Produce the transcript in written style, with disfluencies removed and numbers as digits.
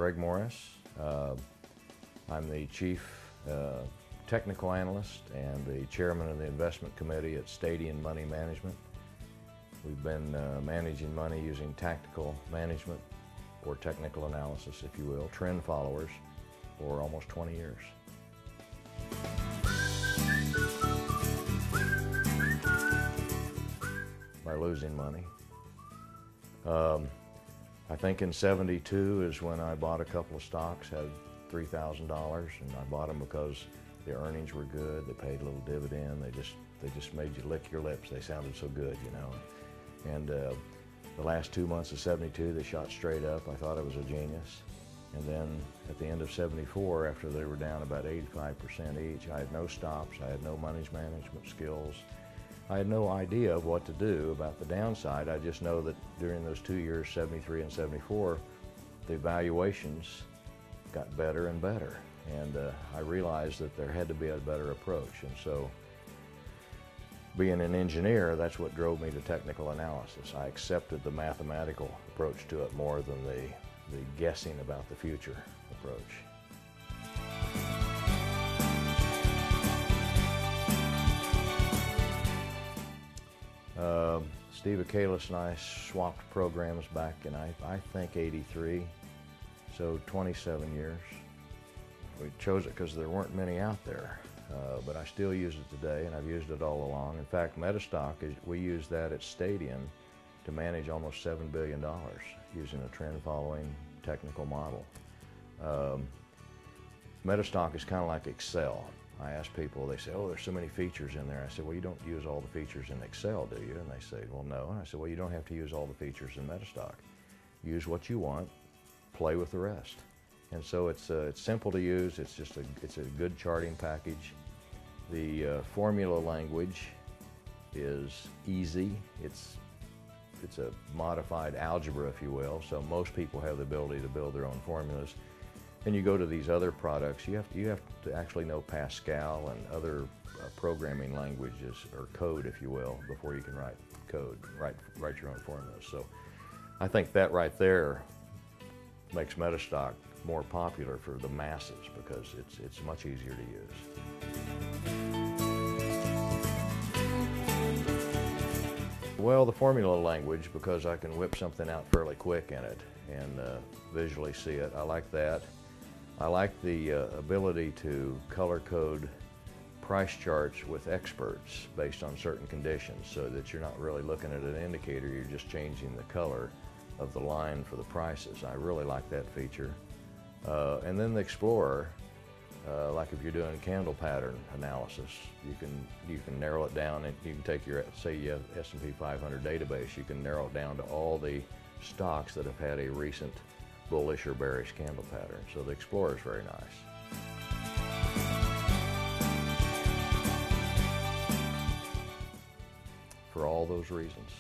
Greg Morris. I'm the Chief Technical Analyst and the Chairman of the Investment Committee at Stadion Money Management. We've been managing money using tactical management or technical analysis, if you will, trend followers, for almost 20 years. By losing money. I think in '72 is when I bought a couple of stocks, had $3,000, and I bought them because the earnings were good. They paid a little dividend. They just made you lick your lips. They sounded so good, you know. And the last 2 months of '72, they shot straight up. I thought I was a genius. And then at the end of '74, after they were down about 85% each, I had no stops. I had no money management skills. I had no idea of what to do about the downside. I just know that during those 2 years, '73 and '74, the valuations got better and better. And I realized that there had to be a better approach. And so, being an engineer, that's what drove me to technical analysis. I accepted the mathematical approach to it more than the guessing about the future approach. Steve Akalis and I swapped programs back in, I think, '83, so 27 years. We chose it because there weren't many out there, but I still use it today, and I've used it all along. In fact, MetaStock, we use that at Stadion to manage almost $7 billion using a trend-following technical model. MetaStock is kind of like Excel. I ask people, they say, oh, there's so many features in there. I said, well, you don't use all the features in Excel, do you? And they say, well, no. And I said, well, you don't have to use all the features in MetaStock. Use what you want, play with the rest. And so it's simple to use. It's a good charting package. The formula language is easy. It's a modified algebra, if you will. So most people have the ability to build their own formulas. And you go to these other products, you have to actually know Pascal and other programming languages, or code, if you will, before you can write code, write your own formulas. So I think that right there makes MetaStock more popular for the masses because it's much easier to use. Well, the formula language, because I can whip something out fairly quick in it and visually see it. I like that. I like the ability to color code price charts with experts based on certain conditions so that you're not really looking at an indicator, you're just changing the color of the line for the prices. I really like that feature. And then the Explorer, like if you're doing candle pattern analysis, you can narrow it down, and you can take your, say you have S&P 500 database, you can narrow it down to all the stocks that have had a recent bullish or bearish candle pattern. So the Explorer is very nice. For all those reasons.